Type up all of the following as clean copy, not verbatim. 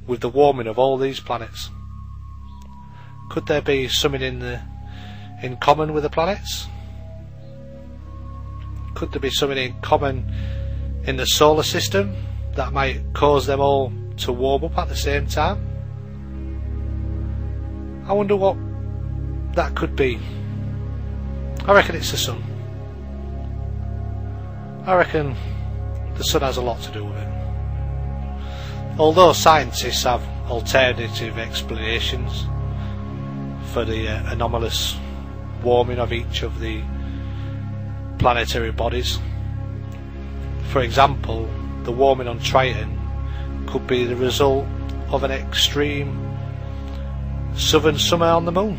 with the warming of all these planets? Could there be something in common with the planets? Could there be something in common in the solar system that might cause them all to warm up at the same time? I wonder what that could be. I reckon it's the sun. I reckon the sun has a lot to do with it. Although scientists have alternative explanations for the anomalous warming of each of the planetary bodies. For example, the warming on Triton could be the result of an extreme southern summer on the moon,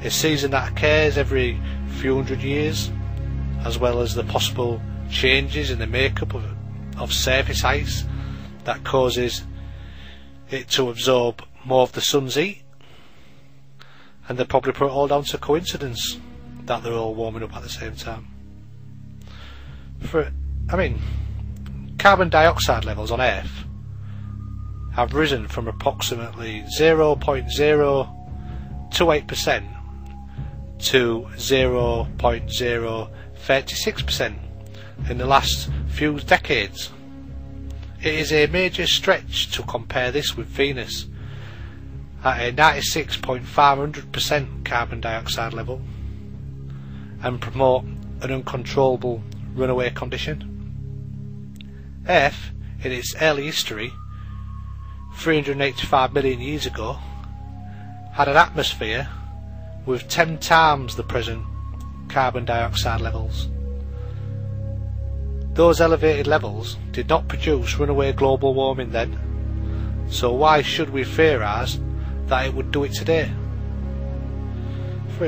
a season that occurs every few hundred years, as well as the possible changes in the makeup of surface ice that causes it to absorb more of the sun's heat. And they probably put it all down to coincidence that they're all warming up at the same time. Carbon dioxide levels on Earth have risen from approximately 0.028% to 0.036% in the last few decades. It is a major stretch to compare this with Venus at a 96.500% carbon dioxide level and promote an uncontrollable runaway condition. Earth, in its early history, 385 million years ago, had an atmosphere with 10 times the present carbon dioxide levels. Those elevated levels did not produce runaway global warming then, so why should we theorise that it would do it today? For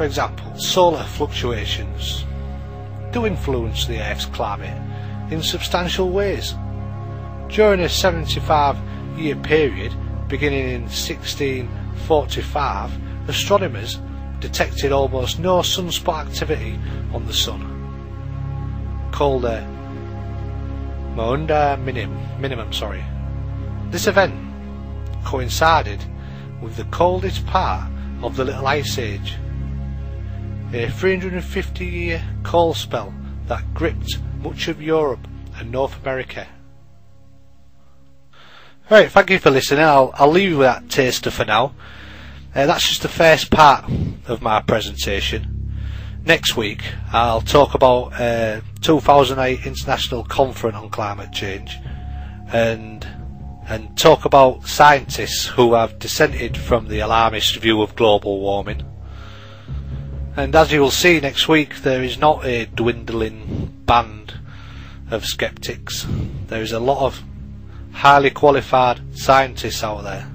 example, solar fluctuations do influence the Earth's climate in substantial ways. During a 75-year period beginning in 1645, astronomers detected almost no sunspot activity on the Sun, called a Maunder minimum. This event coincided with the coldest part of the Little Ice Age, a 350-year cold spell that gripped much of Europe and North America. Right, thank you for listening. I'll leave you with that taster for now. That's just the first part of my presentation. Next week I'll talk about 2008 International Conference on Climate Change and talk about scientists who have dissented from the alarmist view of global warming. And as you will see next week, there is not a dwindling band of skeptics. There is a lot of highly qualified scientists out there.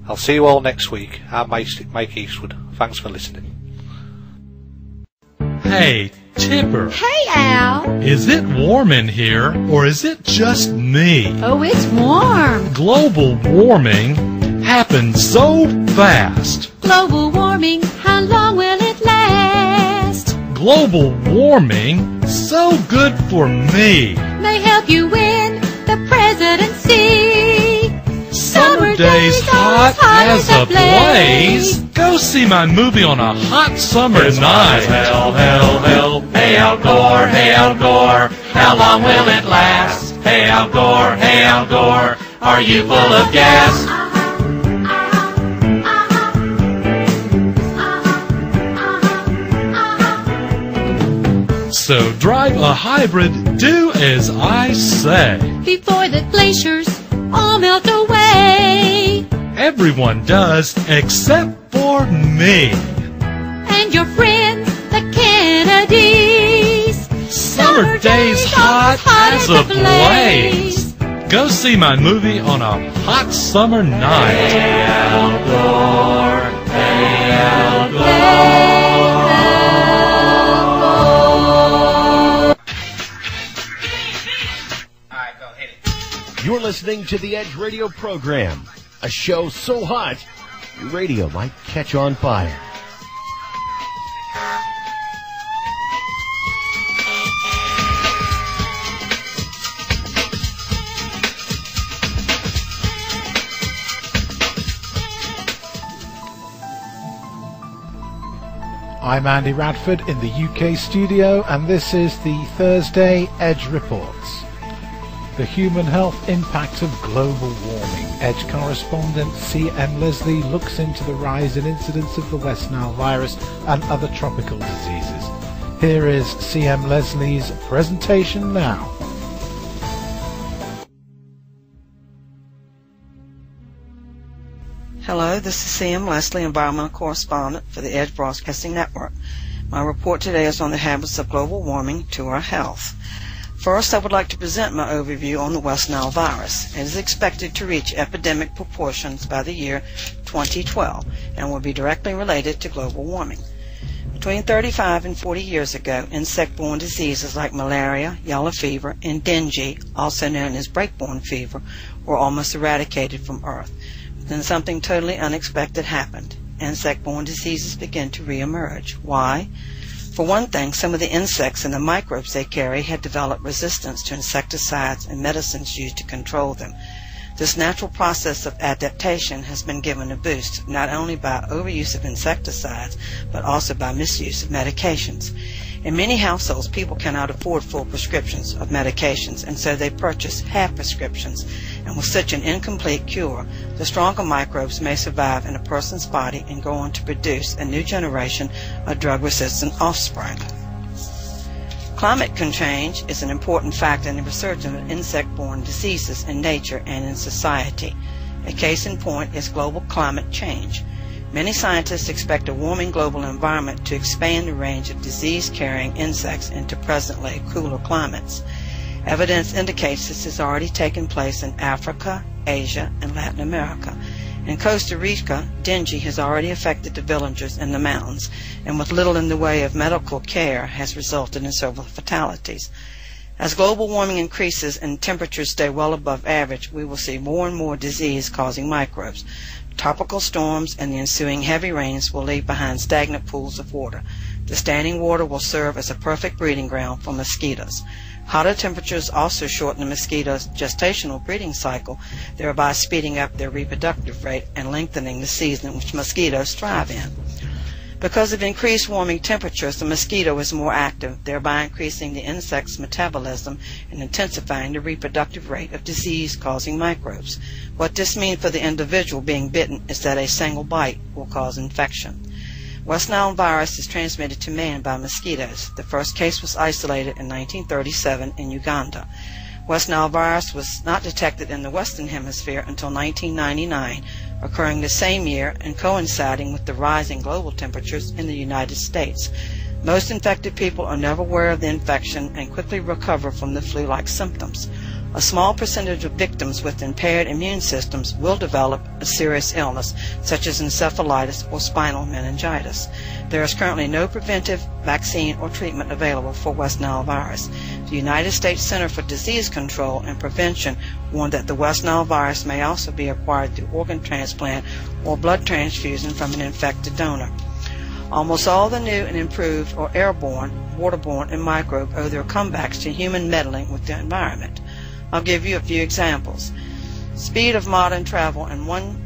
I'll see you all next week. I'm Mike Eastwood. Thanks for listening. Hey, Tipper. Hey, Al. Is it warm in here, or is it just me? Oh, it's warm. Global warming happens so fast. Global warming, how long will it last? Global warming, so good for me. May help you win the presidency. Summer days hot as a blaze. Go see my movie on a hot summer night. Hell, hell, hell. Hey, Al Gore, hey, Al Gore. How long will it last? Hey, Al Gore, hey, Al Gore. Are you full of gas? So drive a hybrid, do as I say. Before the glaciers all melt away. Everyone does except for me. And your friends, the Kennedys. Summer days hot as a blaze. Go see my movie on a hot summer night. Hey, Al Gore, hey, Al Gore. You're listening to the Edge Radio program, a show so hot, your radio might catch on fire. I'm Andy Radford in the UK studio, and this is the Thursday Edge Reports. The human health impact of global warming. Edge correspondent C.M. Leslie looks into the rise in incidence of the West Nile virus and other tropical diseases. Here is C.M. Leslie's presentation now. Hello, this is C.M. Leslie, environmental correspondent for the Edge Broadcasting Network. My report today is on the habits of global warming to our health. First, I would like to present my overview on the West Nile virus. It is expected to reach epidemic proportions by the year 2012 and will be directly related to global warming. Between 35 and 40 years ago, insect-borne diseases like malaria, yellow fever, and dengue, also known as break-borne fever, were almost eradicated from Earth. Then something totally unexpected happened. Insect-borne diseases began to reemerge. Why? For one thing, some of the insects and the microbes they carry had developed resistance to insecticides and medicines used to control them. This natural process of adaptation has been given a boost, not only by overuse of insecticides, but also by misuse of medications. In many households, people cannot afford full prescriptions of medications, and so they purchase half prescriptions. And with such an incomplete cure, the stronger microbes may survive in a person's body and go on to produce a new generation of drug-resistant offspring. Climate change is an important factor in the resurgence of insect-borne diseases in nature and in society. A case in point is global climate change. Many scientists expect a warming global environment to expand the range of disease-carrying insects into presently cooler climates. Evidence indicates this has already taken place in Africa, Asia, and Latin America. In Costa Rica, dengue has already affected the villagers in the mountains, and with little in the way of medical care has resulted in several fatalities. As global warming increases and temperatures stay well above average, we will see more and more disease-causing microbes. Tropical storms and the ensuing heavy rains will leave behind stagnant pools of water. The standing water will serve as a perfect breeding ground for mosquitoes. Hotter temperatures also shorten the mosquito's gestational breeding cycle, thereby speeding up their reproductive rate and lengthening the season in which mosquitoes thrive in. Because of increased warming temperatures, the mosquito is more active, thereby increasing the insect's metabolism and intensifying the reproductive rate of disease-causing microbes. What this means for the individual being bitten is that a single bite will cause infection. West Nile virus is transmitted to man by mosquitoes. The first case was isolated in 1937 in Uganda. West Nile virus was not detected in the Western Hemisphere until 1999, occurring the same year and coinciding with the rising global temperatures in the United States. Most infected people are never aware of the infection and quickly recover from the flu-like symptoms. A small percentage of victims with impaired immune systems will develop a serious illness, such as encephalitis or spinal meningitis. There is currently no preventive vaccine or treatment available for West Nile virus. The United States Center for Disease Control and Prevention warned that the West Nile virus may also be acquired through organ transplant or blood transfusion from an infected donor. Almost all the new and improved or airborne, waterborne, and microbe owe their comebacks to human meddling with the environment. I'll give you a few examples. Speed of modern travel and one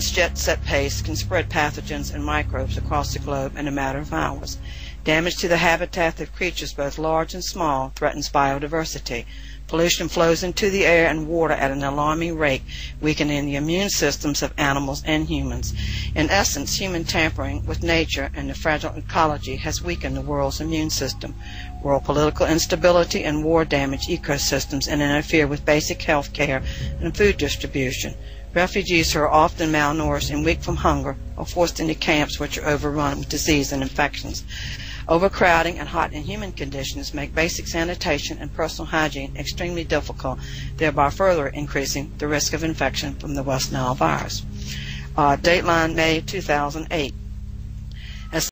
jet-set pace can spread pathogens and microbes across the globe in a matter of hours. Damage to the habitat of creatures both large and small threatens biodiversity. Pollution flows into the air and water at an alarming rate, weakening the immune systems of animals and humans. In essence, human tampering with nature and the fragile ecology has weakened the world's immune system. World political instability and war damage ecosystems and interfere with basic health care and food distribution. Refugees who are often malnourished and weak from hunger are forced into camps which are overrun with disease and infections. Overcrowding and hot inhuman conditions make basic sanitation and personal hygiene extremely difficult, thereby further increasing the risk of infection from the West Nile virus. Dateline May 2008.